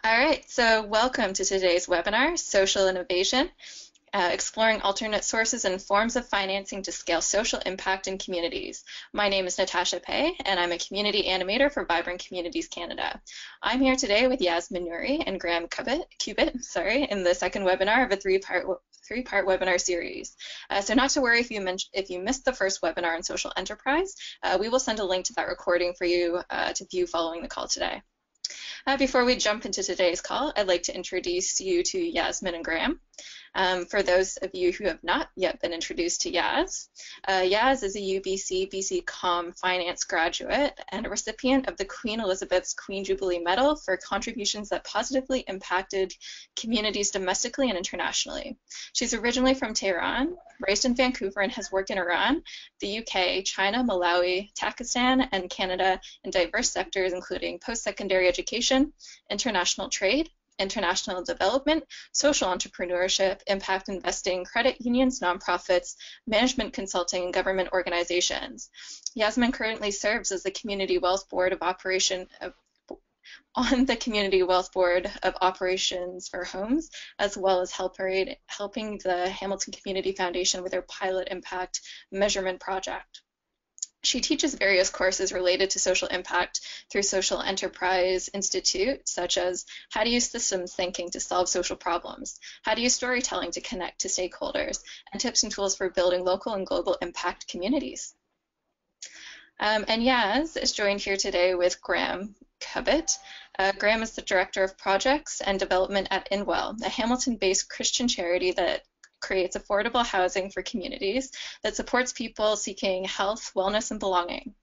All right, so welcome to today's webinar, Social Innovation, exploring alternate sources and forms of financing to scale social impact in communities. My name is Natasha Pei, and I'm a community animator for Vibrant Communities Canada. I'm here today with Yasmin Nouri and Graham Cubitt, in the second webinar of a three-part webinar series. So not to worry if you missed the first webinar on social enterprise, we will send a link to that recording for you to view following the call today. Before we jump into today's call, I'd like to introduce you to Yasmin and Graham. For those of you who have not yet been introduced to Yaz, Yaz is a UBC BC Com Finance graduate and a recipient of the Queen Elizabeth's Queen Jubilee Medal for contributions that positively impacted communities domestically and internationally. She's originally from Tehran, raised in Vancouver, and has worked in Iran, the UK, China, Malawi, Pakistan, and Canada in diverse sectors including post-secondary education, international trade, international development, social entrepreneurship, impact investing, credit unions, nonprofits, management consulting, and government organizations. Yasmin currently serves as the Community Wealth Board of on the Community Wealth Board of Operations for Homes, as well as helping the Hamilton Community Foundation with their pilot impact measurement project. She teaches various courses related to social impact through Social Enterprise Institute, such as how to use systems thinking to solve social problems, how to use storytelling to connect to stakeholders, and tips and tools for building local and global impact communities. And Yaz is joined here today with Graham Cubitt. Graham is the Director of Projects and Development at Inwell, a Hamilton-based Christian charity that creates affordable housing for communities that supports people seeking health, wellness, and belonging.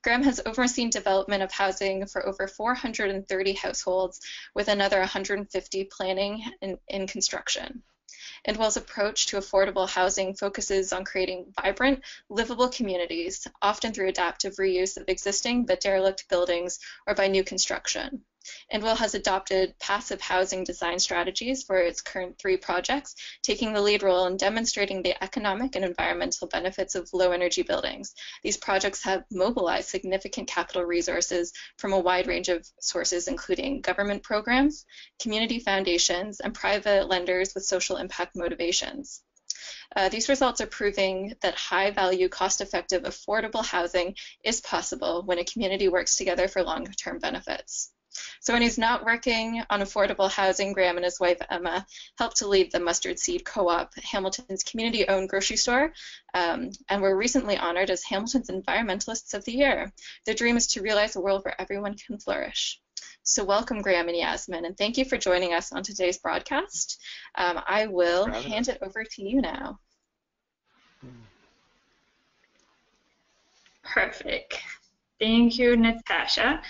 Graham has overseen development of housing for over 430 households, with another 150 planning in construction. Inwell's approach to affordable housing focuses on creating vibrant, livable communities, often through adaptive reuse of existing but derelict buildings or by new construction. Inwell has adopted passive housing design strategies for its current 3 projects, taking the lead role in demonstrating the economic and environmental benefits of low-energy buildings. These projects have mobilized significant capital resources from a wide range of sources, including government programs, community foundations, and private lenders with social impact motivations. These results are proving that high-value, cost-effective, affordable housing is possible when a community works together for long-term benefits. So when he's not working on affordable housing, Graham and his wife Emma helped to lead the Mustard Seed Co-op, Hamilton's community-owned grocery store, and were recently honored as Hamilton's Environmentalists of the Year. Their dream is to realize a world where everyone can flourish. So welcome, Graham and Yasmin, and thank you for joining us on today's broadcast. I will hand it over to you now. Perfect. Thank you, Natasha.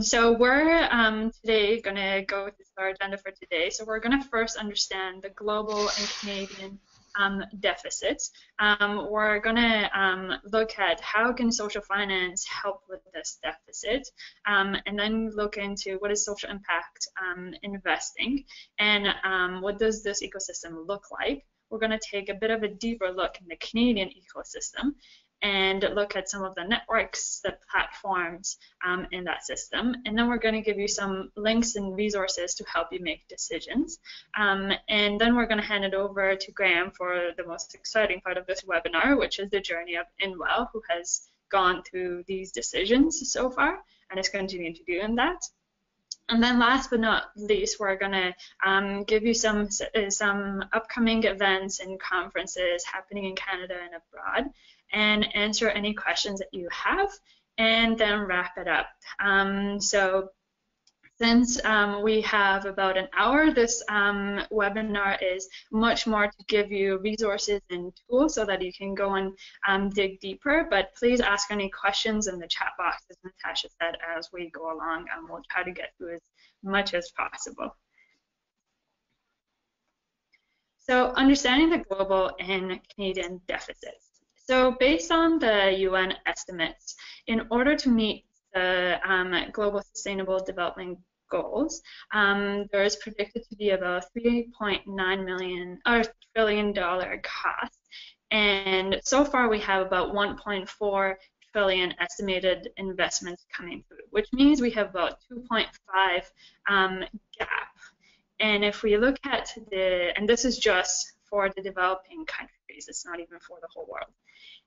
So we're today going to go with our agenda for today. So we're going to first understand the global and Canadian deficits. We're going to look at how can social finance help with this deficit, and then look into what is social impact investing, and what does this ecosystem look like. We're going to take a bit of a deeper look in the Canadian ecosystem and look at some of the networks, the platforms in that system. And then we're going to give you some links and resources to help you make decisions. And then we're going to hand it over to Graham for the most exciting part of this webinar, which is the journey of Inwell, who has gone through these decisions so far and is continuing to do that. And then last but not least, we're going to give you some upcoming events and conferences happening in Canada and abroad, and answer any questions that you have, and then wrap it up. So since we have about an hour, this webinar is much more to give you resources and tools so that you can go and dig deeper, but please ask any questions in the chat box, as Natasha said, as we go along, and we'll try to get through as much as possible. So understanding the global and Canadian deficits. So based on the UN estimates, in order to meet the Global Sustainable Development Goals, there is predicted to be about $3.9 trillion cost, and so far we have about $1.4 trillion estimated investments coming through, which means we have about 2.5 gap. And if we look at and this is just for the developing countries, it's not even for the whole world.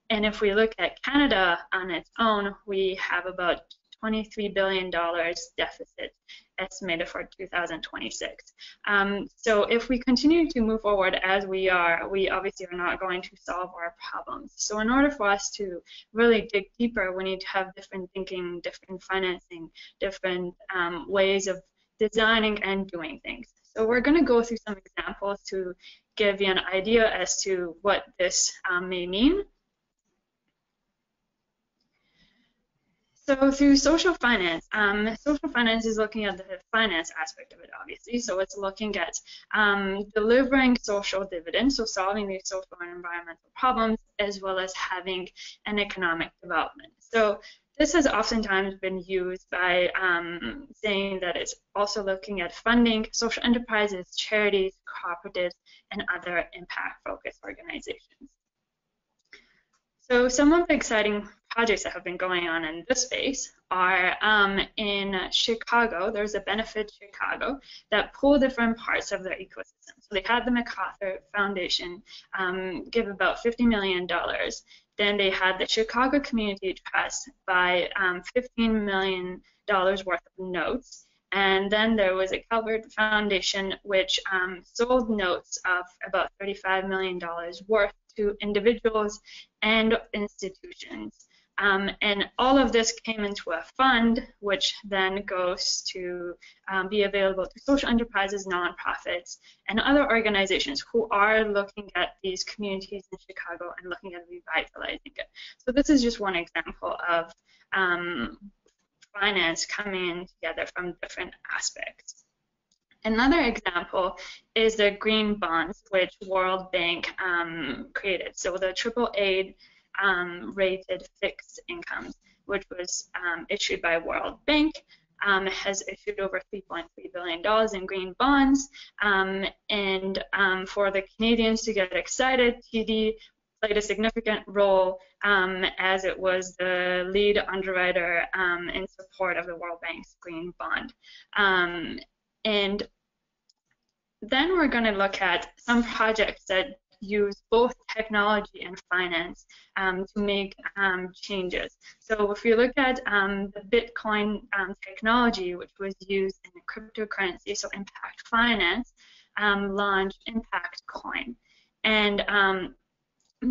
And if we look at Canada on its own, we have about $23 billion deficit estimated for 2026. So if we continue to move forward as we are, we obviously are not going to solve our problems. So in order for us to really dig deeper, we need to have different thinking, different financing, different ways of designing and doing things. So we're going to go through some examples to give you an idea as to what this may mean. So through social finance is looking at the finance aspect of it, obviously. So it's looking at delivering social dividends, so solving these social and environmental problems, as well as having an economic development. So this has oftentimes been used by saying that it's also looking at funding social enterprises, charities, cooperatives, and other impact-focused organizations. So some of the exciting projects that have been going on in this space are in Chicago. There's a Benefit Chicago that pull different parts of their ecosystem. So they had the MacArthur Foundation give about $50 million. Then they had the Chicago Community Trust buy $15 million worth of notes. And then there was a Calvert Foundation which sold notes of about $35 million worth to individuals and institutions. And all of this came into a fund, which then goes to be available to social enterprises, nonprofits, and other organizations who are looking at these communities in Chicago and looking at revitalizing it. So this is just one example of finance coming in together from different aspects. Another example is the green bonds, which World Bank created. So the AAA rated fixed incomes, which was issued by World Bank, has issued over $3.3 billion in green bonds. And for the Canadians to get excited, TD played a significant role as it was the lead underwriter in support of the World Bank's green bond. And then we're going to look at some projects that use both technology and finance to make changes. So if you look at the Bitcoin technology, which was used in cryptocurrency, so Impact Finance launched Impact Coin. And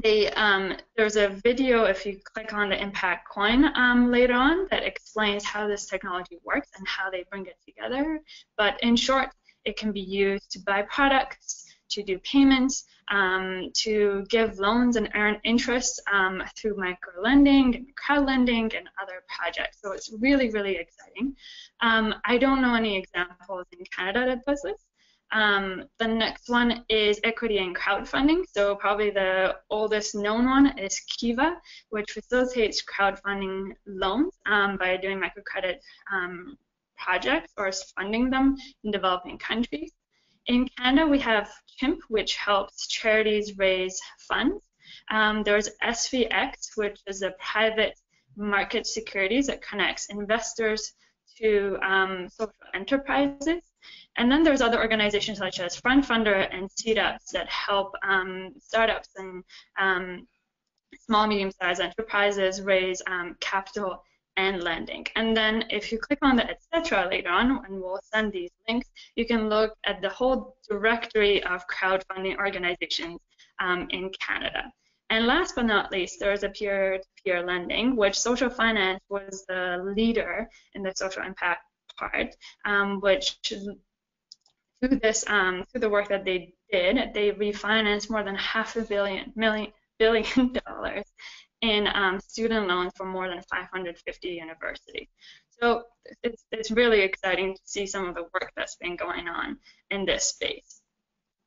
there's a video, if you click on the Impact Coin later on, that explains how this technology works and how they bring it together. But in short, it can be used to buy products, to do payments, to give loans and earn interest through micro-lending and crowd-lending and other projects. So it's really, really exciting. I don't know any examples in Canada that does this. The next one is equity and crowdfunding. So probably the oldest known one is Cuba, which facilitates crowdfunding loans by doing microcredit projects or funding them in developing countries. In Canada, we have CHIMP, which helps charities raise funds. There's SVX, which is a private market securities that connects investors to social enterprises. And then there's other organizations such as FrontFunder and Seedups that help startups and small, medium-sized enterprises raise capital and lending. And then if you click on the etc. later on, and we'll send these links, you can look at the whole directory of crowdfunding organizations in Canada. And last but not least, there's a peer-to-peer lending, which social finance was the leader in the social impact part, which through the work that they did, they refinanced more than $500 billion in student loans for more than 550 universities. So it's really exciting to see some of the work that's been going on in this space.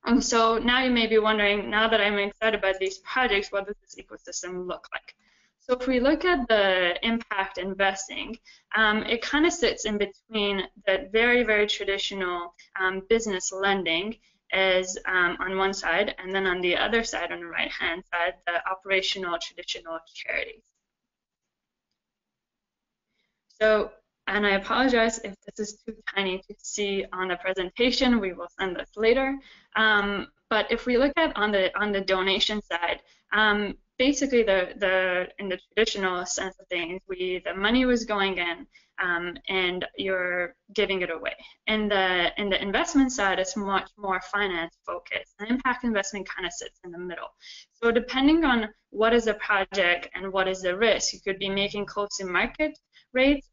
And so now you may be wondering, now that I'm excited about these projects, what does this ecosystem look like? So if we look at the impact investing, it kind of sits in between the very, very traditional business lending as on one side, and then on the other side, on the right-hand side, the operational traditional charities. So, and I apologize if this is too tiny to see on the presentation. We will send this later. But if we look at on the donation side, basically in the traditional sense of things, the money was going in, and you're giving it away. In the investment side, it's much more finance focused. And impact investment kind of sits in the middle. So depending on what is the project and what is the risk, you could be making close to market rates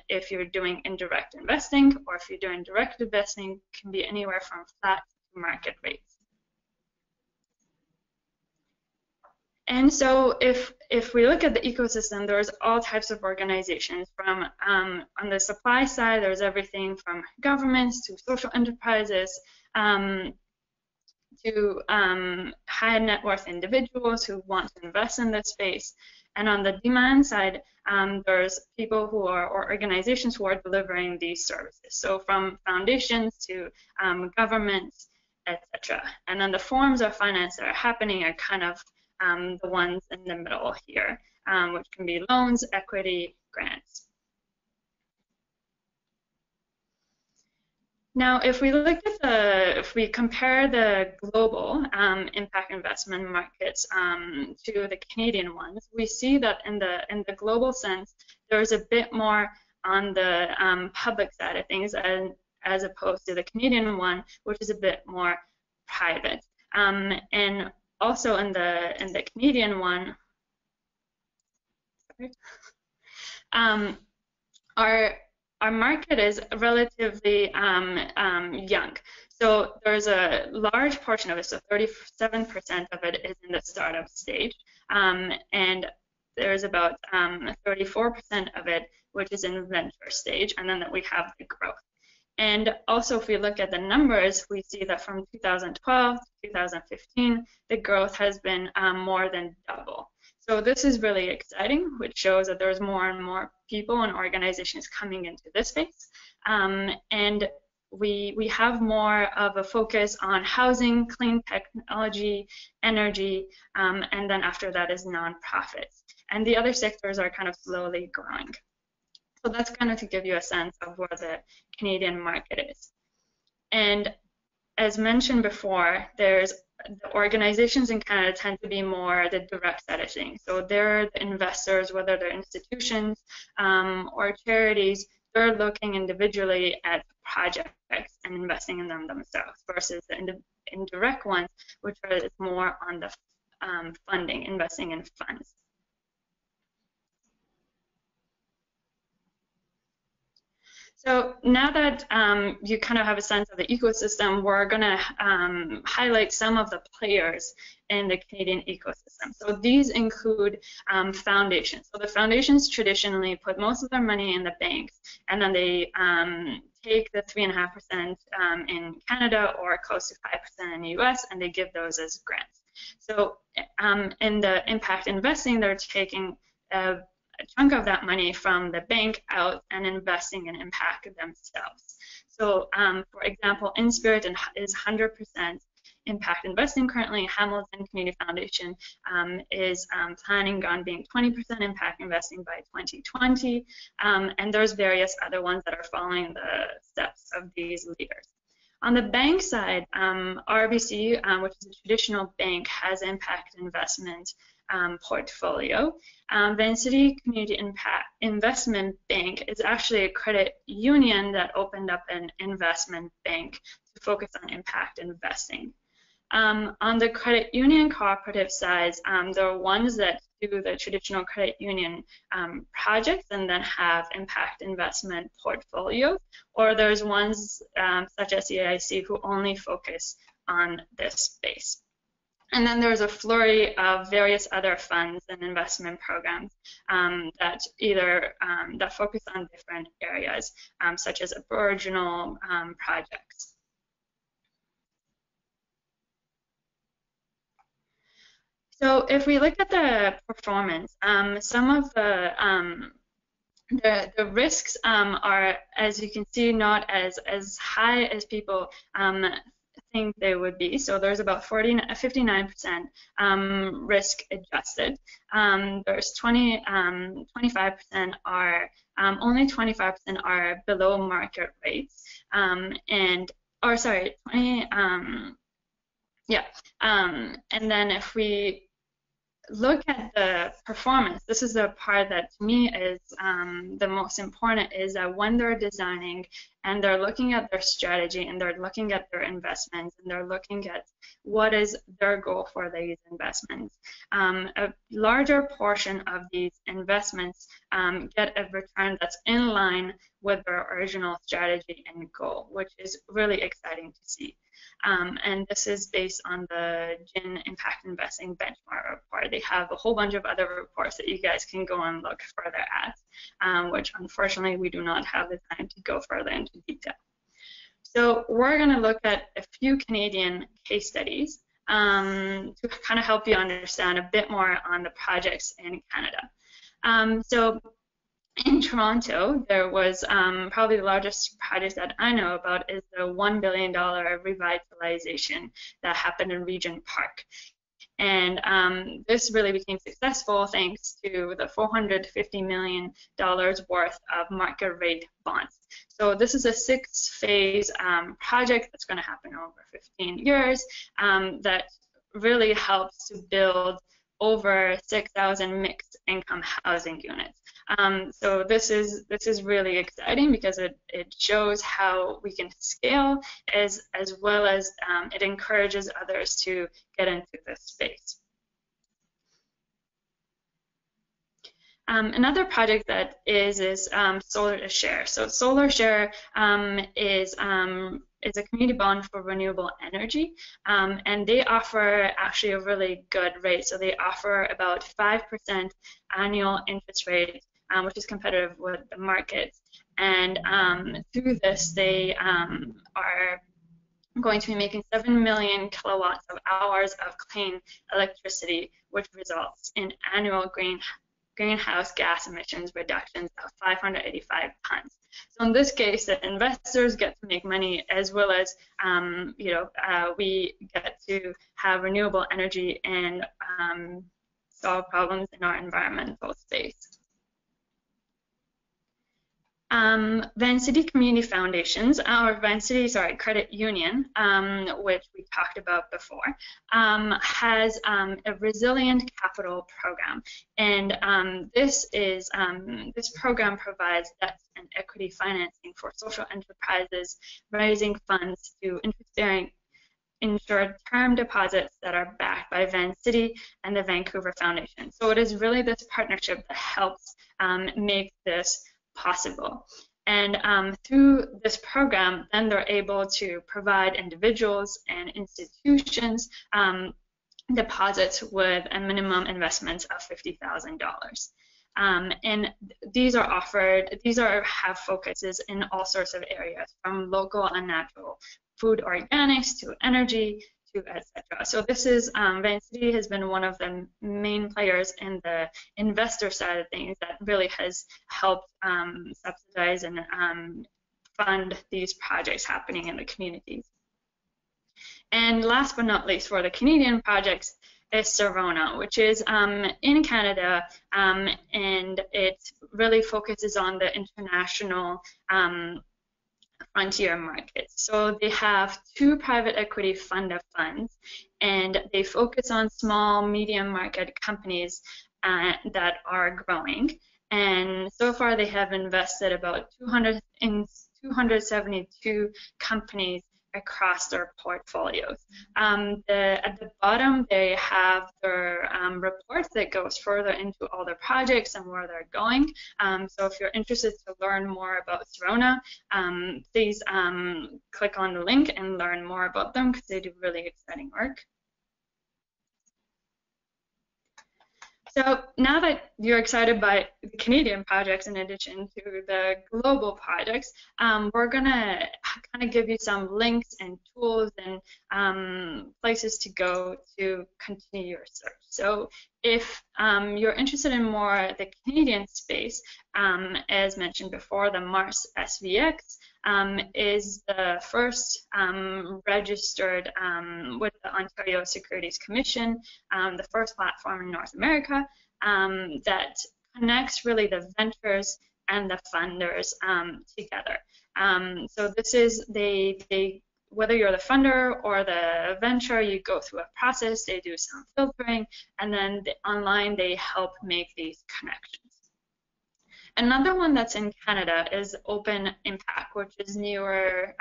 if you're doing indirect investing, or if you're doing direct investing, can be anywhere from flat to market rates. And so if we look at the ecosystem, there's all types of organizations. From on the supply side, there's everything from governments to social enterprises to high net worth individuals who want to invest in this space. And on the demand side, there's people who are, or organizations who are delivering these services. So from foundations to governments, etc. And then the forms of finance that are happening are kind of the ones in the middle here, which can be loans, equity, grants. Now, if we look at if we compare the global impact investment markets to the Canadian ones, we see that in the global sense, there's a bit more on the public side of things, as opposed to the Canadian one, which is a bit more private. And also in the Canadian one, our market is relatively young. So there's a large portion of it, so 37% of it is in the startup stage, and there's about 34% of it which is in venture stage, and then that we have the growth. And also, if we look at the numbers, we see that from 2012 to 2015, the growth has been more than double. So this is really exciting, which shows that there's more and more people and organizations coming into this space. And we have more of a focus on housing, clean technology, energy, and then after that is nonprofits. And the other sectors are kind of slowly growing. So that's kind of to give you a sense of where the Canadian market is. And as mentioned before, there's the organizations in Canada tend to be more the direct side of things. So they're the investors, whether they're institutions or charities, they're looking individually at projects and investing in them themselves, versus the indirect ones, which are more on the funding, investing in funds. So now that you kind of have a sense of the ecosystem, we're going to highlight some of the players in the Canadian ecosystem. So these include foundations. So the foundations traditionally put most of their money in the banks, and then they take the 3.5% in Canada or close to 5% in the US, and they give those as grants. So in the impact investing, they're taking a chunk of that money from the bank out and investing in impact themselves. So, for example, InSpirit is 100% impact investing currently. Hamilton Community Foundation is planning on being 20% impact investing by 2020, and there's various other ones that are following the steps of these leaders. On the bank side, RBC, which is a traditional bank, has impact investment portfolio. Vancity Community Impact Investment Bank is actually a credit union that opened up an investment bank to focus on impact investing. On the credit union cooperative side, there are ones that do the traditional credit union projects and then have impact investment portfolios, or there's ones such as CIC who only focus on this space. And then there's a flurry of various other funds and investment programs that either that focus on different areas, such as Aboriginal projects. So if we look at the performance, some of the risks are, as you can see, not as high as people think they would be. So there's about 59% risk adjusted. There's 25% are only 25% are below market rates, or sorry, 20. And then if we look at the performance, this is the part that to me is the most important, is that when they're designing and they're looking at their strategy and they're looking at their investments and they're looking at what is their goal for these investments, a larger portion of these investments get a return that's in line with their original strategy and goal, which is really exciting to see. And this is based on the GIN Impact Investing Benchmark report. They have a whole bunch of other reports that you guys can go and look further at, which unfortunately we do not have the time to go further into detail. So we're going to look at a few Canadian case studies to kind of help you understand a bit more on the projects in Canada. So in Toronto, there was probably the largest project that I know about is the $1 billion revitalization that happened in Regent Park. And this really became successful thanks to the $450 million worth of market rate bonds. So this is a 6-phase project that's going to happen over 15 years that really helps to build over 6,000 mixed income housing units. So this is really exciting because it shows how we can scale as well as it encourages others to get into this space. Another project that is Solar to Share. So Solar Share is a community bond for renewable energy, and they offer actually a really good rate. So they offer about 5% annual interest rate, which is competitive with the market. And through this, they are going to be making 7 million kilowatts of hours of clean electricity, which results in annual greenhouse gas emissions reductions of 585 tons. So in this case, the investors get to make money as well as we get to have renewable energy and solve problems in our environmental space. Vancity Community Foundations, or Vancity, Credit Union, which we talked about before, has a resilient capital program, and this program provides debt and equity financing for social enterprises, raising funds to interest-bearing insured term deposits that are backed by Vancity and the Vancouver Foundation. So it is really this partnership that helps make this possible. And through this program, then they're able to provide individuals and institutions deposits with a minimum investment of $50,000. And these have focuses in all sorts of areas, from local and natural food organics to energy to etc. So this is Vancity has been one of the main players in the investor side of things that really has helped subsidize and fund these projects happening in the communities. And last but not least, for the Canadian projects, is Serona, which is in Canada, and it really focuses on the international frontier markets. So they have 2 private equity fund of funds, and they focus on small, medium market companies that are growing. And so far, they have invested about 272 companies across their portfolios. At the bottom, they have their report that goes further into all their projects and where they're going. So if you're interested to learn more about Serona, please click on the link and learn more about them because they do really exciting work. So now that you're excited by the Canadian projects in addition to the global projects, we're going to kind of give you some links and tools and places to go to continue your search. So if you're interested in more the Canadian space, as mentioned before, the Mars SVX is the first registered with the Ontario Securities Commission, the first platform in North America that connects really the ventures and the funders together. So this is, whether you're the funder or the venture, you go through a process, they do some filtering, and then online they help make these connections. Another one that's in Canada is Open Impact, which is newer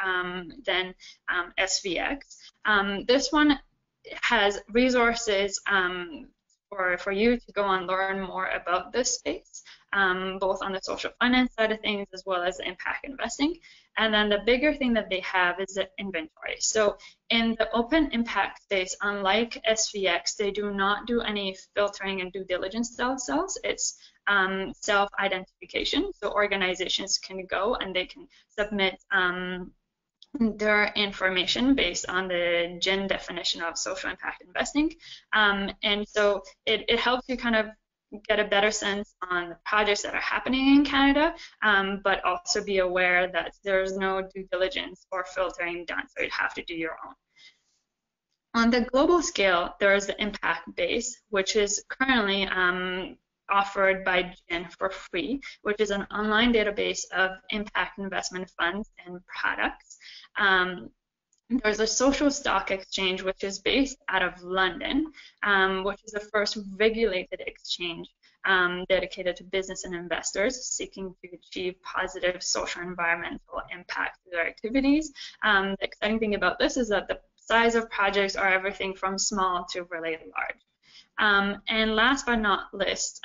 than SVX. This one has resources for you to go and learn more about this space, both on the social finance side of things as well as impact investing. And then the bigger thing that they have is the inventory. So in the open impact space, unlike SVX, they do not do any filtering and due diligence themselves. It's self-identification. So organizations can go and they can submit their information based on the GIN definition of social impact investing. And so it helps you kind of get a better sense on the projects that are happening in Canada, but also be aware that there's no due diligence or filtering done, so you'd have to do your own. On the global scale, there is the impact base, which is currently offered by GIN for free, which is an online database of impact investment funds and products. There's a social stock exchange, which is based out of London, which is the first regulated exchange dedicated to business and investors seeking to achieve positive social and environmental impact through their activities. The exciting thing about this is that the size of projects are everything from small to really large. And last but not least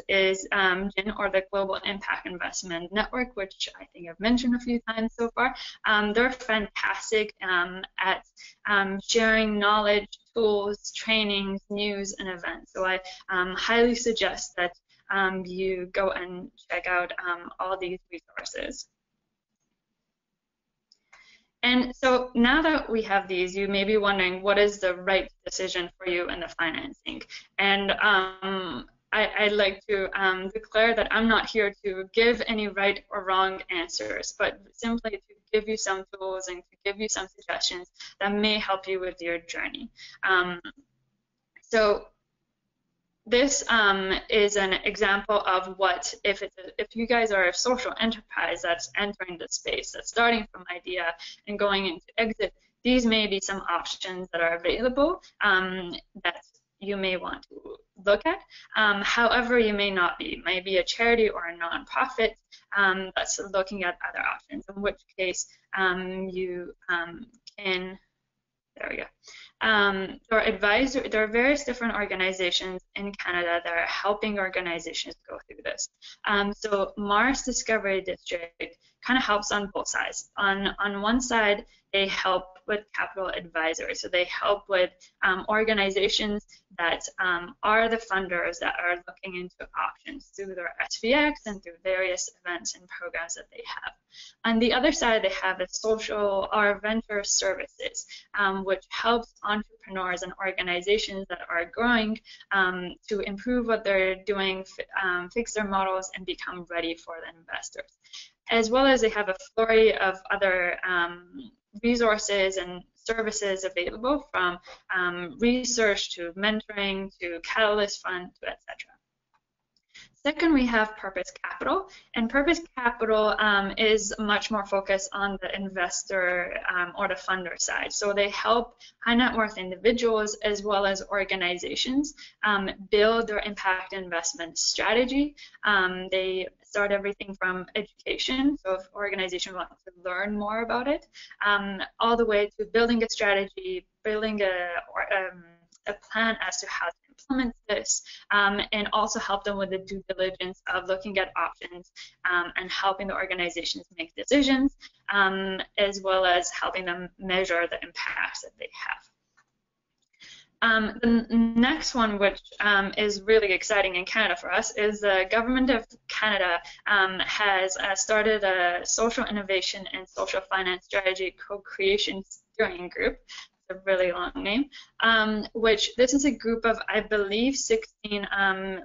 is GIN, or the Global Impact Investment Network, which I think I've mentioned a few times so far. They're fantastic at sharing knowledge, tools, trainings, news, and events. So I highly suggest that you go and check out all these resources. And so now that we have these, you may be wondering, what is the right decision for you in the financing? And I'd like to declare that I'm not here to give any right or wrong answers, but simply to give you some tools and to give you some suggestions that may help you with your journey. So this is an example of what, if you guys are a social enterprise that's entering the space, that's starting from idea and going into exit, these may be some options that are available that you may want to look at. However, you may not be. It may be a charity or a nonprofit that's looking at other options, in which case you can, there we go. There are various different organizations in Canada that are helping organizations go through this. So Mars Discovery District kind of helps on both sides. On one side, they help with capital advisors. So they help with organizations that are the funders that are looking into options through their SVX and through various events and programs that they have. On the other side, they have the social or venture services, which helps entrepreneurs and organizations that are growing to improve what they're doing, fix their models, and become ready for the investors. As well as they have a flurry of other resources and services available, from research to mentoring to Catalyst Fund to etc. Second, we have Purpose Capital, and Purpose Capital is much more focused on the investor or the funder side. So they help high net worth individuals as well as organizations build their impact investment strategy. They start everything from education, so if organizations want to learn more about it, all the way to building a strategy, building a plan as to how to implement this, and also help them with the due diligence of looking at options and helping the organizations make decisions, as well as helping them measure the impacts that they have. The next one, which is really exciting in Canada for us, is the Government of Canada has started a social innovation and social finance strategy co-creation steering group. a really long name, which this is a group of, I believe, 16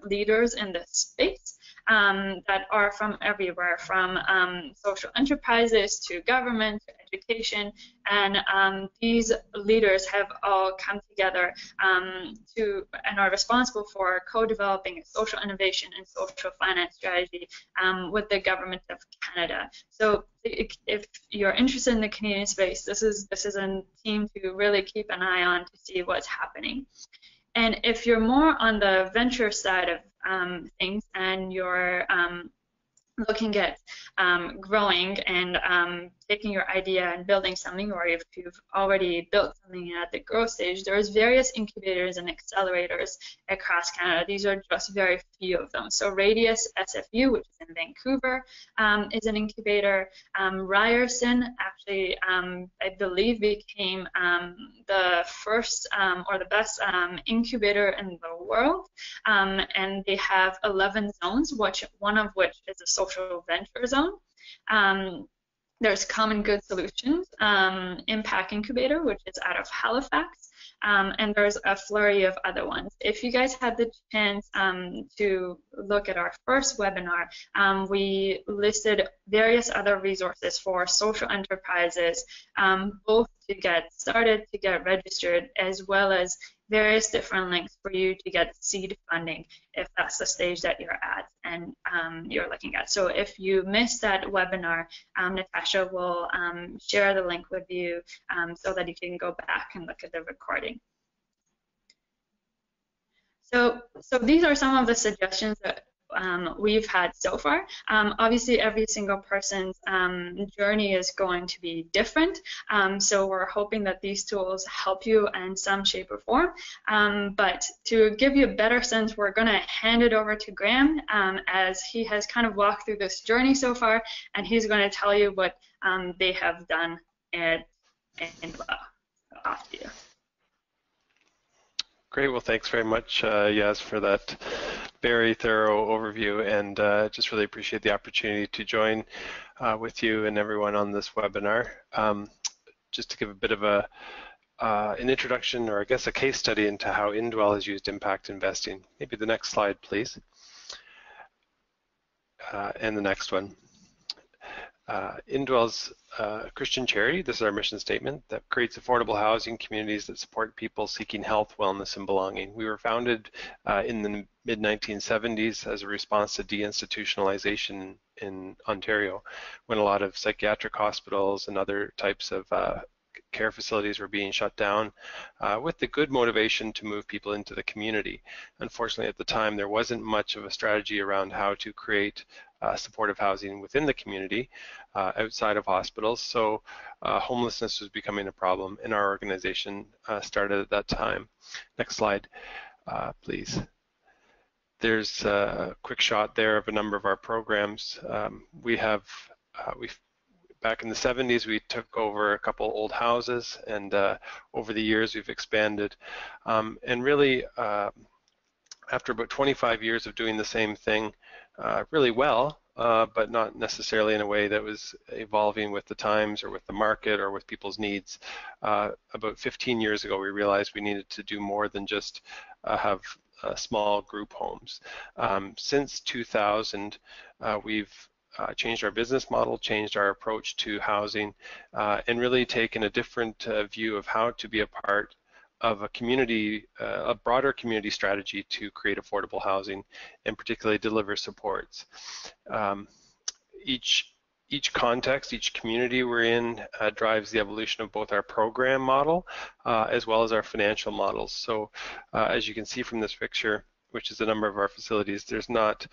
leaders in this space that are from everywhere, from social enterprises to government to education, and these leaders have all come together and are responsible for co-developing a social innovation and social finance strategy with the government of Canada. So if you're interested in the Canadian space, this is a team to really keep an eye on to see what's happening. And if you're more on the venture side of things and you're looking at growing and taking your idea and building something, or if you've already built something at the growth stage, there's various incubators and accelerators across Canada. These are just very few of them. So Radius SFU, which is in Vancouver, is an incubator. Ryerson actually, I believe, became the first or the best incubator in the world, and they have 11 zones, one of which is a social venture zone. There's Common Good Solutions, Impact Incubator, which is out of Halifax, and there's a flurry of other ones. If you guys had the chance to look at our first webinar, we listed various other resources for social enterprises, both to get started, to get registered, as well as various different links for you to get seed funding if that's the stage that you're at and you're looking at. So if you missed that webinar, Natasha will share the link with you so that you can go back and look at the recording. So these are some of the suggestions that we've had so far. Obviously, every single person's journey is going to be different, so we're hoping that these tools help you in some shape or form. But to give you a better sense, we're going to hand it over to Graham as he has kind of walked through this journey so far, and he's going to tell you what they have done and off to you. Great. Well, thanks very much, Yaz, for that very thorough overview, and just really appreciate the opportunity to join with you and everyone on this webinar. Just to give a bit of an introduction, or I guess a case study into how Indwell has used impact investing. Maybe the next slide, please, and the next one. Indwell's Christian charity, this is our mission statement, that creates affordable housing communities that support people seeking health, wellness, and belonging. We were founded in the mid-1970s as a response to deinstitutionalization in Ontario, when a lot of psychiatric hospitals and other types of care facilities were being shut down with the good motivation to move people into the community. Unfortunately, at the time, there wasn't much of a strategy around how to create supportive housing within the community outside of hospitals, so homelessness was becoming a problem, and our organization started at that time. Next slide, please. There's a quick shot there of a number of our programs. Back in the 70s, we took over a couple old houses, and over the years we've expanded. And really, after about 25 years of doing the same thing really well, but not necessarily in a way that was evolving with the times or with the market or with people's needs, about 15 years ago we realized we needed to do more than just have small group homes. Since 2000, we've changed our business model, changed our approach to housing, and really taken a different view of how to be a part of a community, a broader community strategy to create affordable housing and particularly deliver supports. Each context, each community we're in drives the evolution of both our program model as well as our financial models. So as you can see from this picture, which is a number of our facilities, there's not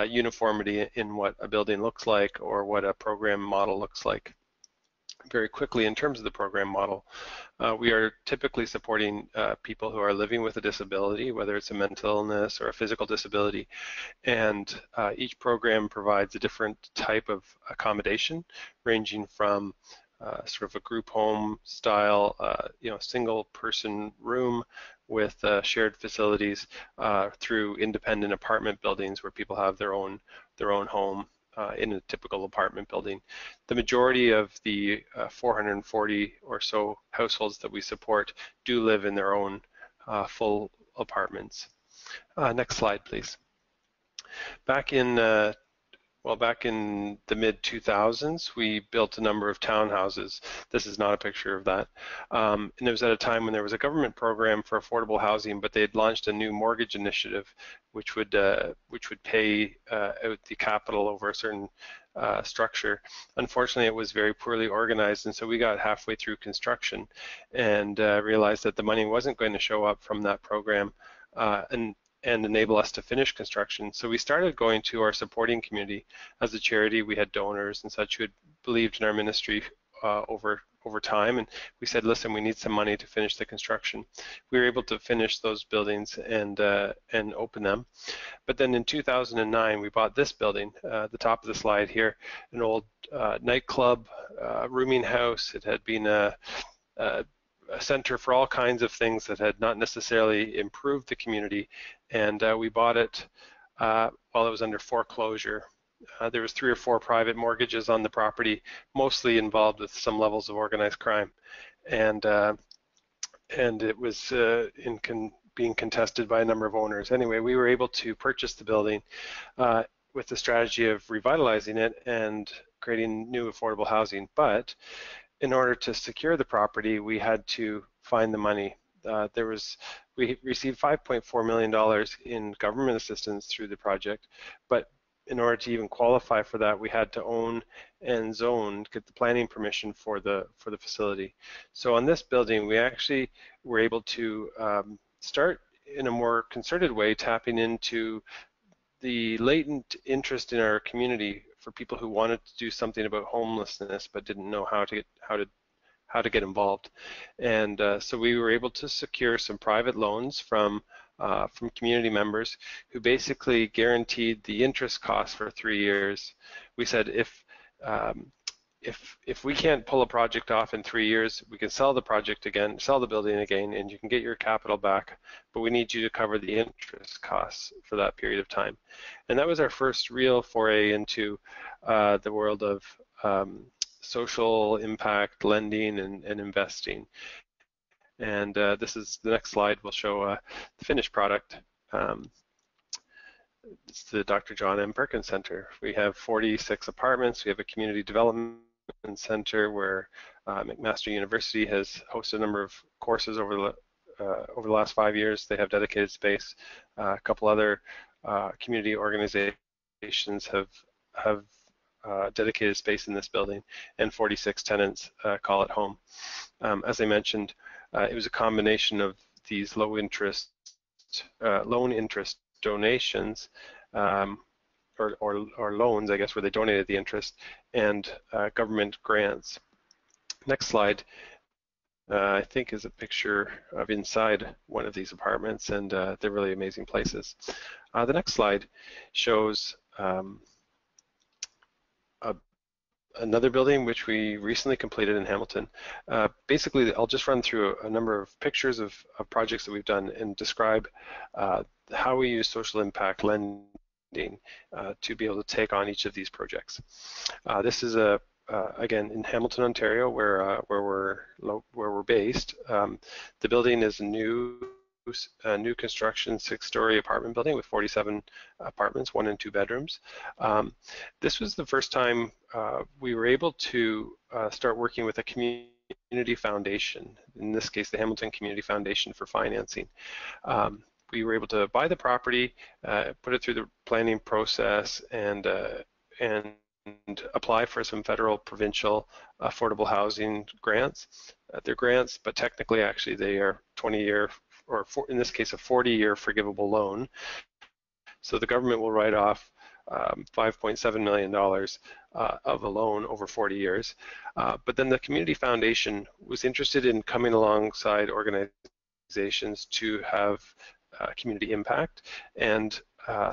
uniformity in what a building looks like or what a program model looks like. Very quickly, in terms of the program model, we are typically supporting people who are living with a disability, whether it's a mental illness or a physical disability, and each program provides a different type of accommodation, ranging from sort of a group home style, single person room with shared facilities through independent apartment buildings where people have their own home in a typical apartment building. The majority of the 440 or so households that we support do live in their own full apartments. Next slide, please. Back in the mid-2000s, we built a number of townhouses. This is not a picture of that. And it was at a time when there was a government program for affordable housing, but they had launched a new mortgage initiative which would pay out the capital over a certain structure. Unfortunately, it was very poorly organized, and so we got halfway through construction and realized that the money wasn't going to show up from that program and enable us to finish construction. So we started going to our supporting community. As a charity, we had donors and such who had believed in our ministry over time, and we said, listen, we need some money to finish the construction. We were able to finish those buildings and open them. But then in 2009, we bought this building, the top of the slide here, an old nightclub, rooming house. It had been a center for all kinds of things that had not necessarily improved the community, and we bought it while it was under foreclosure. There was 3 or 4 private mortgages on the property, mostly involved with some levels of organized crime, and it was being contested by a number of owners. Anyway, we were able to purchase the building with the strategy of revitalizing it and creating new affordable housing, but in order to secure the property, we had to find the money. We received $5.4 million in government assistance through the project, but in order to even qualify for that, we had to own and zone, get the planning permission for the facility. So on this building, we actually were able to start in a more concerted way, tapping into the latent interest in our community for people who wanted to do something about homelessness but didn't know how to get involved. And so we were able to secure some private loans from community members who basically guaranteed the interest cost for 3 years. We said if we can't pull a project off in 3 years, we can sell the project again, sell the building again, and you can get your capital back, but we need you to cover the interest costs for that period of time. And that was our first real foray into the world of social impact lending and investing. And this is the next slide. Will show the finished product. It's the Dr. John M. Perkins Center. We have 46 apartments. We have a community development center where McMaster University has hosted a number of courses over the last 5 years. They have dedicated space. A couple other community organizations have dedicated space in this building, and 46 tenants call it home. As I mentioned, it was a combination of these loan interest donations or loans, I guess, where they donated the interest, and government grants. Next slide, I think, is a picture of inside one of these apartments, and they're really amazing places. The next slide shows another building which we recently completed in Hamilton. Basically, I'll just run through a number of pictures of projects that we've done and describe how we use social impact lending to be able to take on each of these projects. This is again in Hamilton, Ontario, where we're based. The building is a new construction 6-story apartment building with 47 apartments, 1 and 2 bedrooms. This was the first time we were able to start working with a community foundation, in this case the Hamilton Community Foundation, for financing. We were able to buy the property, put it through the planning process, and apply for some federal, provincial affordable housing grants. They're grants, but technically actually they are 20-year, or in this case a 40-year forgivable loan. So the government will write off $5.7 million of a loan over 40 years. But then the Community Foundation was interested in coming alongside organizations to have community impact, and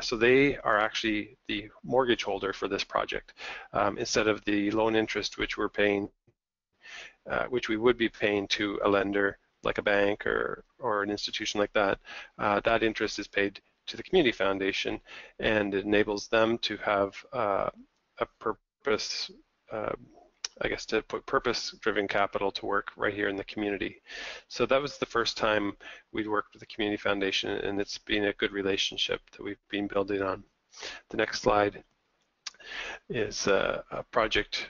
so they are actually the mortgage holder for this project, instead of the loan interest which we're paying, which we would be paying to a lender like a bank or an institution like that. That interest is paid to the Community Foundation, and it enables them to have a purpose, I guess, to put purpose-driven capital to work right here in the community. So that was the first time we'd worked with the Community Foundation, and it's been a good relationship that we've been building on. The next slide is a project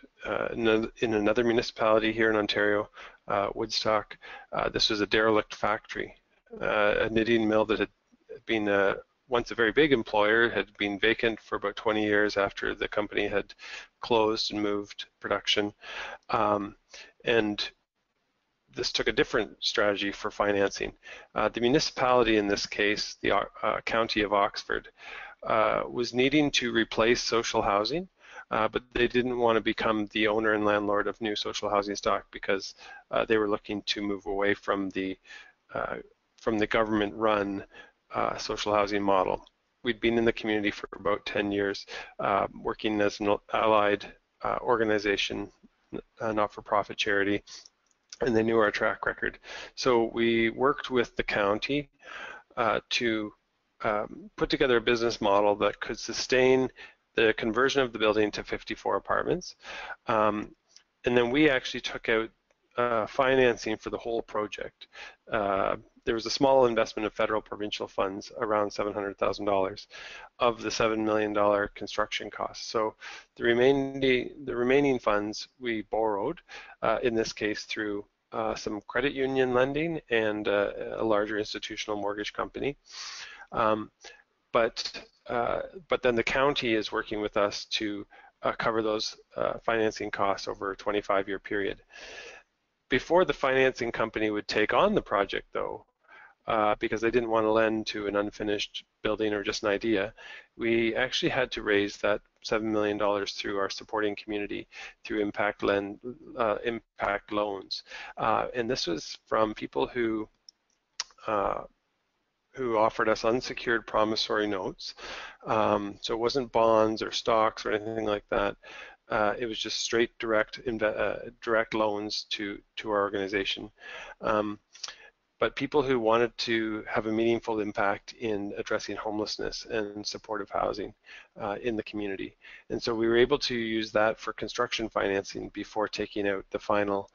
in another municipality here in Ontario, Woodstock. This was a derelict factory, a knitting mill that had been once a very big employer, had been vacant for about 20 years after the company had closed and moved production. And this took a different strategy for financing. The municipality, in this case, the County of Oxford, was needing to replace social housing, but they didn't want to become the owner and landlord of new social housing stock because they were looking to move away from the government-run social housing model. We'd been in the community for about 10 years, working as an allied organization, a not-for-profit charity, and they knew our track record. So we worked with the county to put together a business model that could sustain the conversion of the building to 54 apartments. And then we actually took out financing for the whole project. There was a small investment of federal provincial funds, around $700,000 of the $7 million construction cost. So the remaining funds we borrowed, in this case through some credit union lending and a larger institutional mortgage company. But then the county is working with us to cover those financing costs over a 25-year period. Before the financing company would take on the project, though, because they didn't want to lend to an unfinished building or just an idea, we actually had to raise that $7 million through our supporting community through impact loans. And this was from people who offered us unsecured promissory notes. So it wasn't bonds or stocks or anything like that. It was just straight direct loans to our organization. But people who wanted to have a meaningful impact in addressing homelessness and supportive housing in the community. And so we were able to use that for construction financing before taking out the final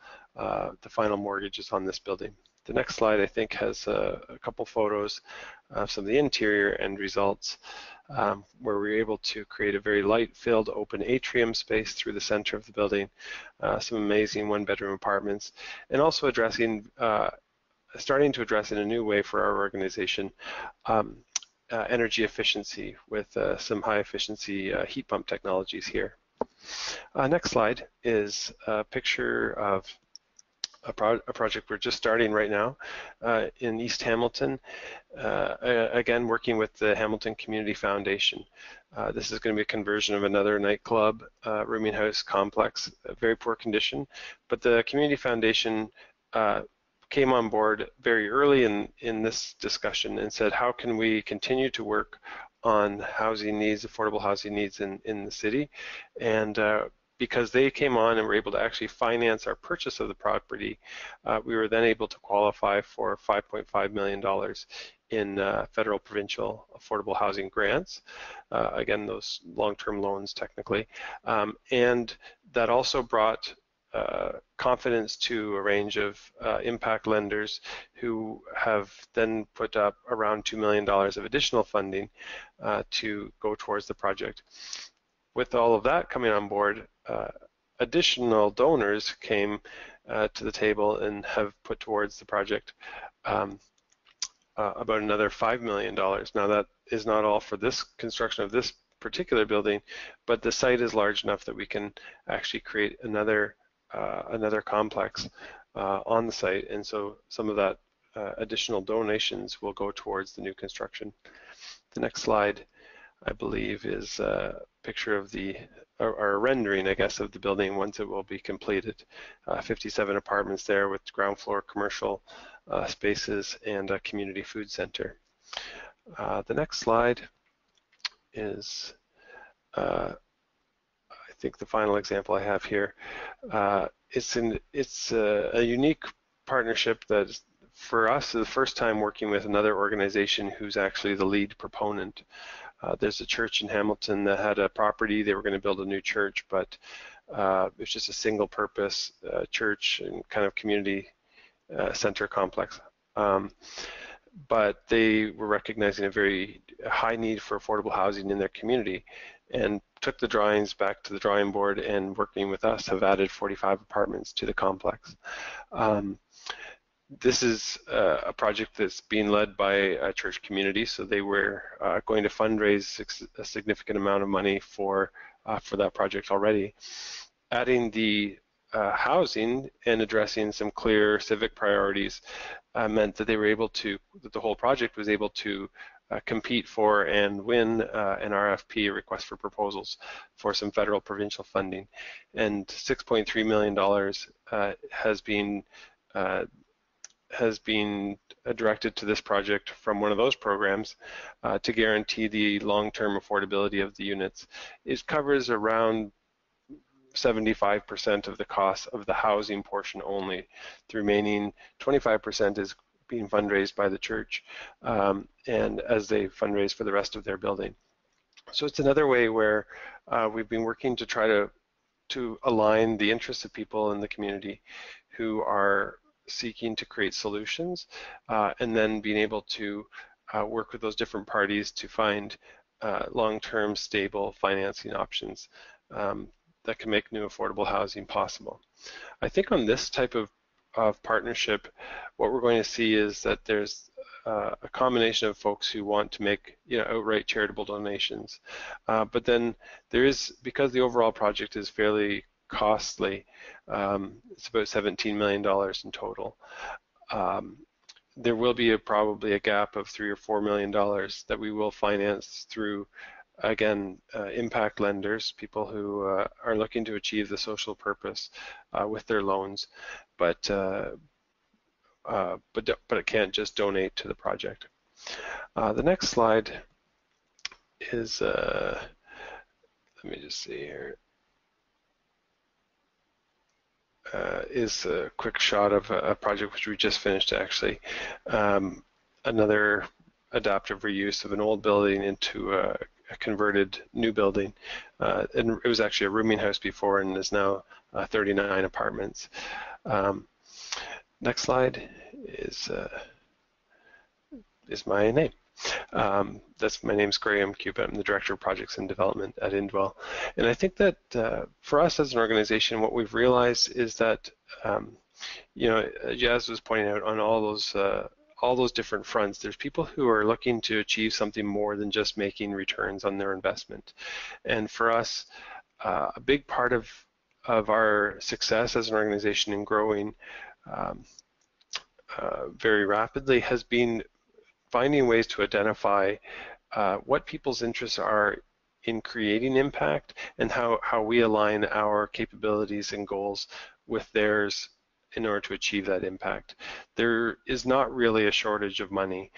mortgages on this building. The next slide, I think, has a couple photos of some of the interior end results, where we were able to create a very light-filled open atrium space through the center of the building, some amazing one-bedroom apartments, and also starting to address in a new way for our organization energy efficiency with some high-efficiency heat pump technologies here. Next slide is a picture of a project we're just starting right now in East Hamilton, again working with the Hamilton Community Foundation. This is going to be a conversion of another nightclub, rooming house complex, very poor condition, but the Community Foundation came on board very early in this discussion and said, how can we continue to work on housing needs, affordable housing needs in the city? And because they came on and were able to actually finance our purchase of the property, we were then able to qualify for $5.5 million in federal provincial affordable housing grants, again, those long-term loans technically, and that also brought confidence to a range of impact lenders who have then put up around $2 million of additional funding to go towards the project. With all of that coming on board, additional donors came to the table and have put towards the project about another $5 million. Now that is not all for this construction of this particular building, but the site is large enough that we can actually create another complex on the site, and so some of that additional donations will go towards the new construction. The next slide, I believe, is a picture of or a rendering, I guess, of the building once it will be completed. 57 apartments there with ground floor commercial spaces and a community food center. The next slide is I think the final example I have here. It's a unique partnership that for us is the first time working with another organization who's actually the lead proponent. There's a church in Hamilton that had a property. They were going to build a new church, but it's just a single-purpose church and kind of community center complex. But they were recognizing a very high need for affordable housing in their community and took the drawings back to the drawing board, and working with us have added 45 apartments to the complex. This is a project that's being led by a church community, so they were going to fundraise a significant amount of money for that project already. Adding the housing and addressing some clear civic priorities meant that they were able to, that the whole project was able to compete for and win an RFP, a request for proposals, for some federal provincial funding. And $6.3 million has been directed to this project from one of those programs to guarantee the long-term affordability of the units. It covers around 75% of the cost of the housing portion only. The remaining 25% is being fundraised by the church, and as they fundraise for the rest of their building. So it's another way where we've been working to try to align the interests of people in the community who are seeking to create solutions, and then being able to work with those different parties to find long-term stable financing options that can make new affordable housing possible. I think on this type of partnership, what we're going to see is that there's a combination of folks who want to make outright charitable donations, but then there is, because the overall project is fairly costly, it's about $17 million in total. There will be probably a gap of $3 or $4 million that we will finance through, again, impact lenders, people who are looking to achieve the social purpose with their loans, but it can't just donate to the project. The next slide is, let me just see here, is a quick shot of a project which we just finished, actually. Another adaptive reuse of an old building into a converted new building, and it was actually a rooming house before and is now 39 apartments. Next slide is my name. My name's Graham Cuba. I'm the Director of Projects and Development at Indwell. And I think that for us as an organization, what we've realized is that, Jazz was pointing out, on all those different fronts, there's people who are looking to achieve something more than just making returns on their investment. And for us, a big part of our success as an organization in growing very rapidly has been finding ways to identify what people's interests are in creating impact, and how we align our capabilities and goals with theirs in order to achieve that impact. There is not really a shortage of money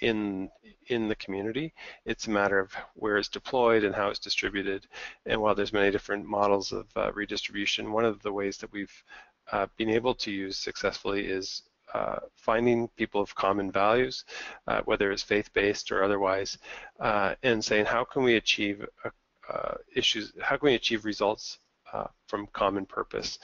in the community. It's a matter of where it's deployed and how it's distributed. And while there's many different models of redistribution, one of the ways that we've been able to use successfully is finding people of common values, whether it's faith-based or otherwise, and saying, how can we achieve how can we achieve results from common purpose?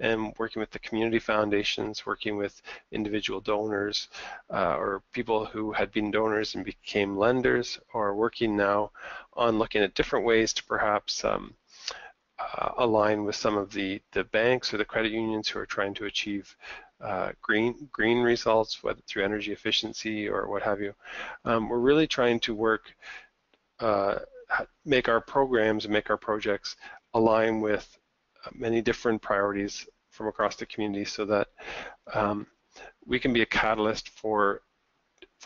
And working with the community foundations, working with individual donors, or people who had been donors and became lenders, or working now on looking at different ways to perhaps align with some of the banks or the credit unions who are trying to achieve green results, whether through energy efficiency or what have you. We're really trying to work, make our programs and make our projects align with many different priorities from across the community, so that we can be a catalyst for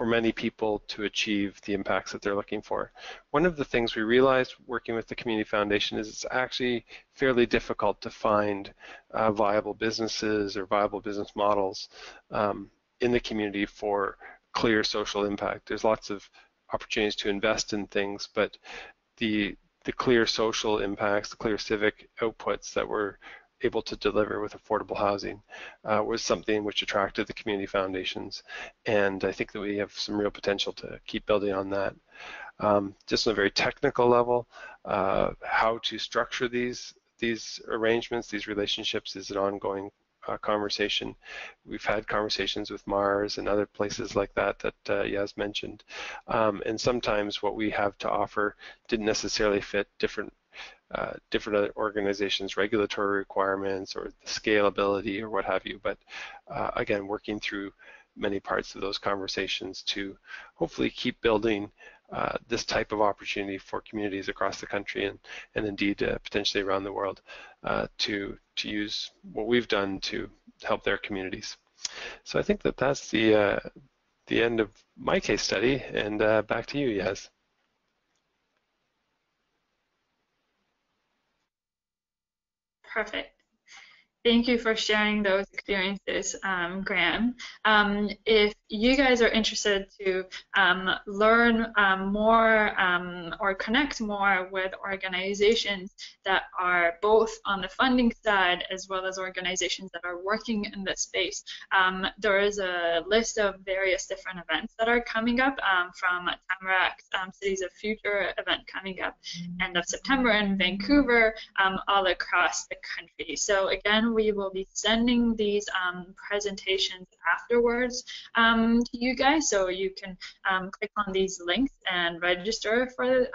many people to achieve the impacts that they're looking for. One of the things we realized working with the Community Foundation is it's actually fairly difficult to find viable businesses or viable business models in the community for clear social impact. There's lots of opportunities to invest in things, but the clear social impacts, the clear civic outputs that we're able to deliver with affordable housing was something which attracted the community foundations, and I think that we have some real potential to keep building on that. Just on a very technical level, how to structure these arrangements, these relationships is an ongoing conversation. We've had conversations with Mars and other places like that Yaz mentioned, and sometimes what we have to offer didn't necessarily fit different other organizations' regulatory requirements or the scalability or what have you. But again, working through many parts of those conversations to hopefully keep building this type of opportunity for communities across the country and indeed potentially around the world to use what we've done to help their communities. So I think that's the end of my case study, and back to you, Yaz. Perfect. Thank you for sharing those experiences, Graham. If you guys are interested to learn more or connect more with organizations that are both on the funding side as well as organizations that are working in this space, there is a list of various different events that are coming up from Tamarack's Cities of Future event coming up end of September in Vancouver, all across the country. So again, we will be sending these presentations afterwards to you guys, so you can click on these links and register for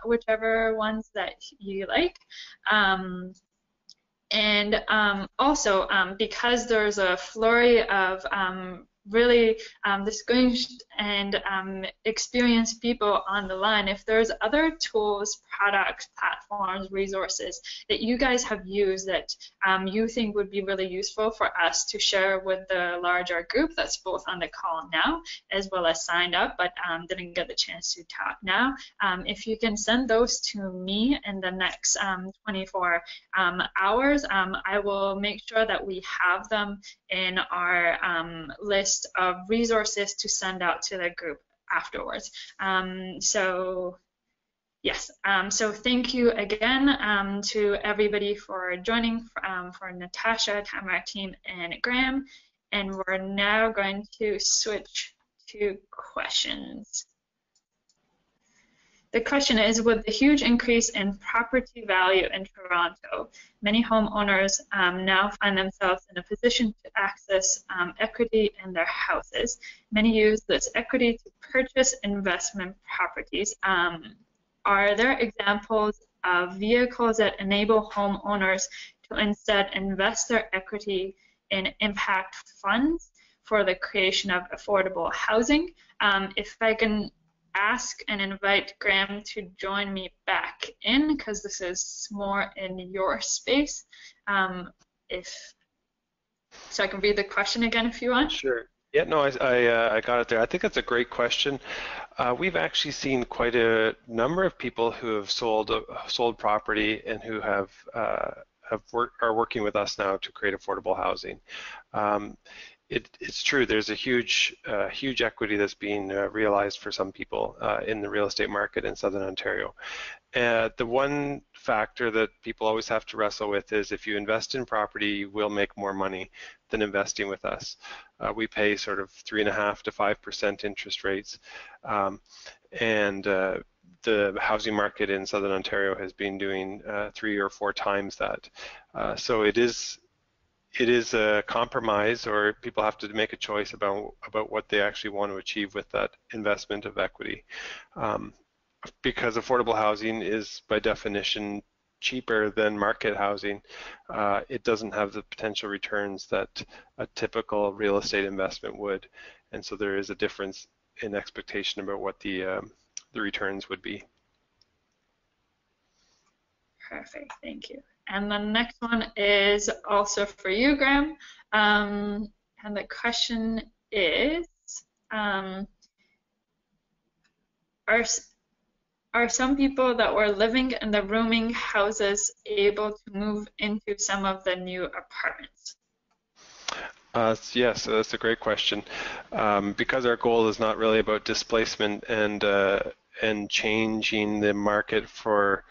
whichever ones that you like. And also, because there's a flurry of really distinguished and experienced people on the line, if there's other tools, products, platforms, resources that you guys have used that you think would be really useful for us to share with the larger group that's both on the call now as well as signed up but didn't get the chance to talk now, if you can send those to me in the next 24 hours, I will make sure that we have them in our list of resources to send out to the group afterwards. So yes, so thank you again to everybody for joining, for Natasha, Tamarack team, and Graham. And we're now going to switch to questions. The question is, with the huge increase in property value in Toronto, many homeowners now find themselves in a position to access equity in their houses. Many use this equity to purchase investment properties. Are there examples of vehicles that enable homeowners to instead invest their equity in impact funds for the creation of affordable housing? If I can ask and invite Graham to join me back in, because this is more in your space. So I can read the question again if you want. Sure. Yeah, no, I got it there. I think that's a great question. We've actually seen quite a number of people who have sold property and who are working with us now to create affordable housing. It's true. There's a huge equity that's being realized for some people in the real estate market in Southern Ontario. The one factor that people always have to wrestle with is if you invest in property, you will make more money than investing with us. We pay sort of 3.5% to 5% interest rates, and the housing market in Southern Ontario has been doing 3 or 4 times that. So it is a compromise, or people have to make a choice about what they actually want to achieve with that investment of equity. Because affordable housing is by definition cheaper than market housing, it doesn't have the potential returns that a typical real estate investment would, and so there is a difference in expectation about what the returns would be. Perfect, thank you. And the next one is also for you, Graham. And the question is, are some people that were living in the rooming houses able to move into some of the new apartments? Yes, that's a great question. Because our goal is not really about displacement and changing the market for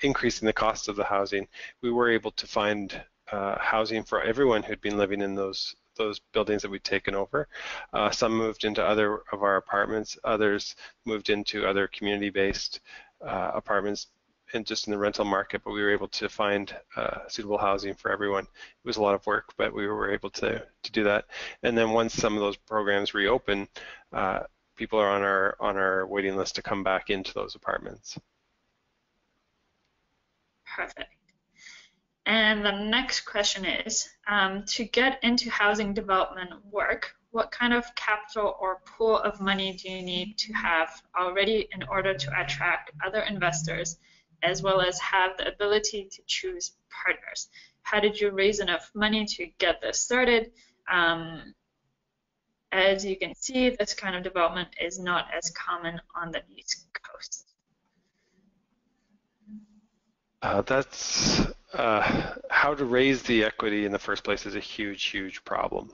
increasing the cost of the housing, we were able to find housing for everyone who'd been living in those those buildings that we'd taken over. Some moved into other of our apartments, others moved into other community-based apartments and just in the rental market, but we were able to find suitable housing for everyone. It was a lot of work, but we were able to do that. And then once some of those programs reopen, people are on our waiting list to come back into those apartments. Perfect. And the next question is, to get into housing development work, what kind of capital or pool of money do you need to have already in order to attract other investors, as well as have the ability to choose partners? How did you raise enough money to get this started? As you can see, this kind of development is not as common on the East Coast. How to raise the equity in the first place is a huge problem.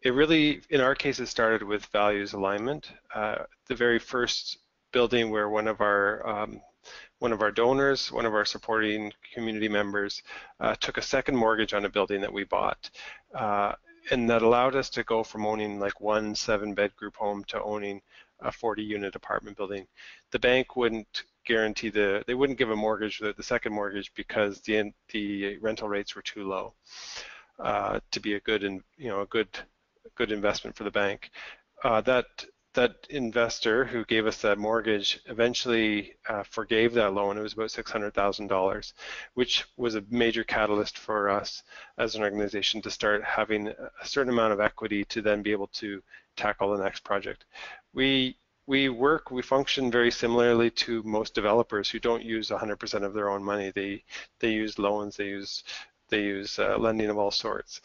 It really, in our case, it started with values alignment. The very first building where one of our donors, one of our supporting community members, took a second mortgage on a building that we bought. And that allowed us to go from owning like one 7-bed group home to owning a 40-unit apartment building. The bank wouldn't guarantee they wouldn't give a mortgage, the second mortgage, because the rental rates were too low to be a good good investment for the bank. That investor who gave us that mortgage eventually forgave that loan. It was about $600,000, which was a major catalyst for us as an organization to start having a certain amount of equity to then be able to tackle the next project. We function very similarly to most developers who don't use 100% of their own money. They use loans, they use lending of all sorts.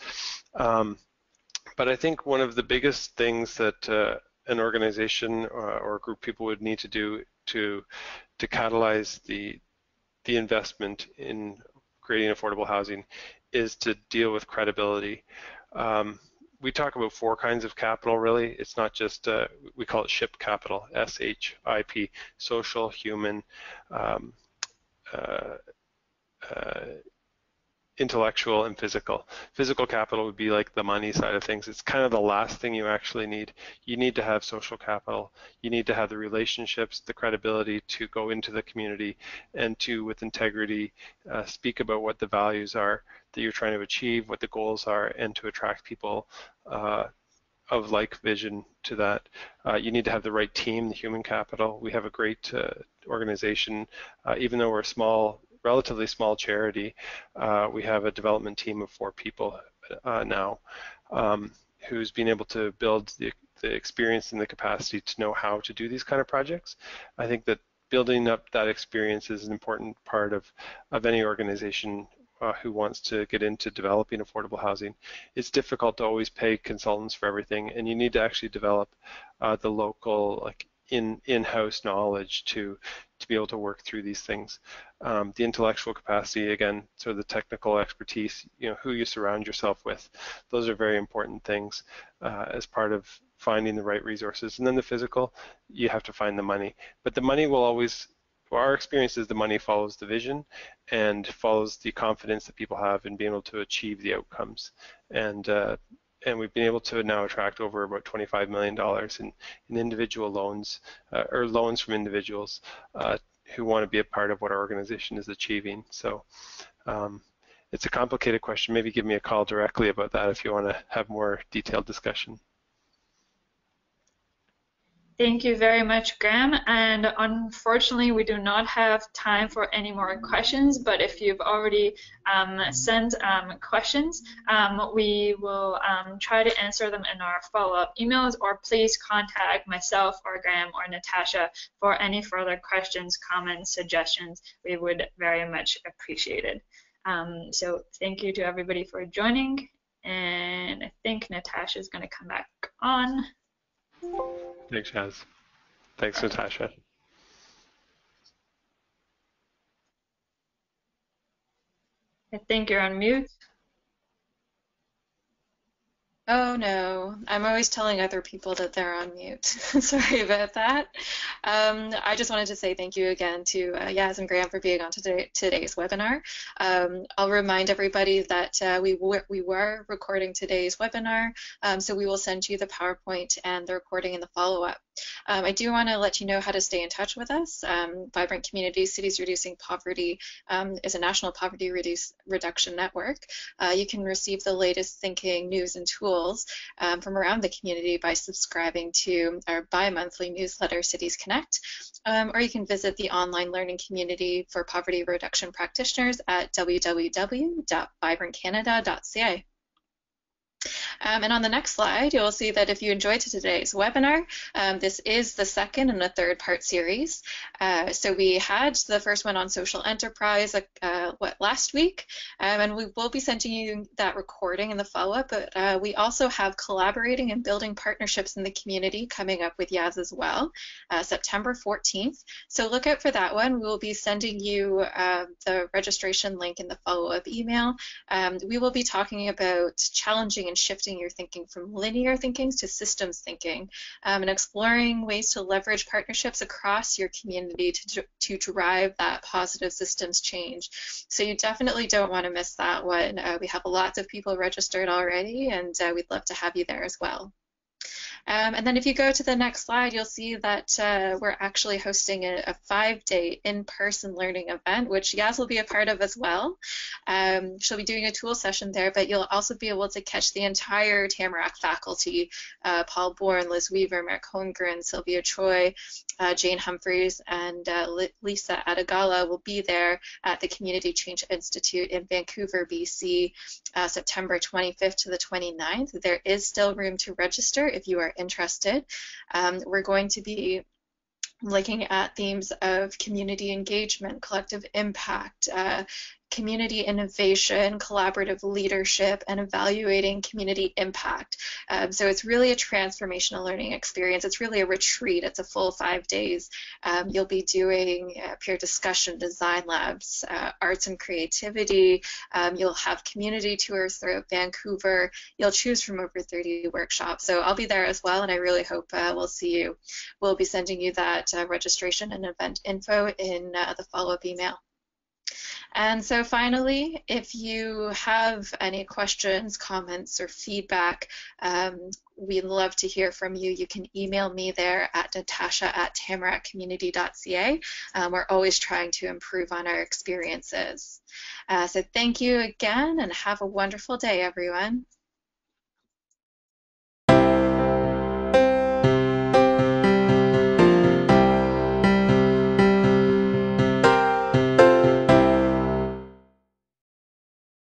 But I think one of the biggest things that an organization or a group of people would need to do to catalyze the investment in creating affordable housing is to deal with credibility. We talk about 4 kinds of capital, really. It's not just, we call it SHIP capital, S-H-I-P, social, human, intellectual, and physical. Physical capital would be like the money side of things. It's kind of the last thing you actually need. You need to have social capital. You need to have the relationships, the credibility to go into the community and to, with integrity, speak about what the values are that you're trying to achieve, what the goals are, and to attract people of like vision to that. You need to have the right team, the human capital. We have a great organization. Even though we're a relatively small charity, we have a development team of 4 people now who's been able to build the experience and the capacity to know how to do these kind of projects. I think that building up that experience is an important part of any organization who wants to get into developing affordable housing. It's difficult to always pay consultants for everything, and you need to actually develop the local in-house knowledge to be able to work through these things. The intellectual capacity, again, so the technical expertise, who you surround yourself with, those are very important things as part of finding the right resources. And then the physical, you have to find the money. But the money will always, our experience is the money follows the vision and follows the confidence that people have in being able to achieve the outcomes. And we've been able to now attract over about $25 million in individual loans or loans from individuals who want to be a part of what our organization is achieving. So it's a complicated question. Maybe give me a call directly about that if you want to have more detailed discussion. Thank you very much, Graham. And unfortunately, we do not have time for any more questions, but if you've already sent questions, we will try to answer them in our follow-up emails, or please contact myself or Graham or Natasha for any further questions, comments, suggestions. We would very much appreciate it. So thank you to everybody for joining, and I think Natasha is going to come back on. Thanks, Shaz. Thanks, Natasha. I think you're on mute. Oh no, I'm always telling other people that they're on mute. Sorry about that. I just wanted to say thank you again to Yaz and Graham for being on today's webinar. I'll remind everybody that we were recording today's webinar, so we will send you the PowerPoint and the recording in the follow-up. I do want to let you know how to stay in touch with us. Vibrant Communities, Cities Reducing Poverty is a national poverty reduction network. You can receive the latest thinking, news, and tools from around the community by subscribing to our bi-monthly newsletter, Cities Connect, or you can visit the online learning community for poverty reduction practitioners at www.vibrantcanada.ca. And on the next slide, you'll see that if you enjoyed today's webinar, this is the second in a third-part series. So we had the first one on social enterprise last week, and we will be sending you that recording in the follow-up, but we also have collaborating and building partnerships in the community coming up with Yaz as well, September 14th. So look out for that one. We will be sending you the registration link in the follow-up email. We will be talking about challenging and shifting your thinking from linear thinking to systems thinking, and exploring ways to leverage partnerships across your community to drive that positive systems change. So you definitely don't want to miss that one. We have lots of people registered already, and we'd love to have you there as well. And then if you go to the next slide, you'll see that we're actually hosting a 5-day in-person learning event, which Yaz will be a part of as well. She'll be doing a tool session there, but you'll also be able to catch the entire Tamarack faculty, Paul Bourne, Liz Weaver, Mark Holmgren, Sylvia Choi, Jane Humphreys, and Lisa Adagala will be there at the Community Change Institute in Vancouver, BC, September 25th to the 29th. There is still room to register if you are interested. We're going to be looking at themes of community engagement, collective impact, community innovation, collaborative leadership, and evaluating community impact. So it's really a transformational learning experience. It's really a retreat. It's a full 5 days. You'll be doing peer discussion, design labs, arts and creativity. You'll have community tours throughout Vancouver. You'll choose from over 30 workshops. So I'll be there as well, and I really hope we'll see you. We'll be sending you that registration and event info in the follow-up email. And so finally, if you have any questions, comments, or feedback, we'd love to hear from you. You can email me there at natasha@tamarackcommunity.ca. We're always trying to improve on our experiences. So thank you again, and have a wonderful day, everyone.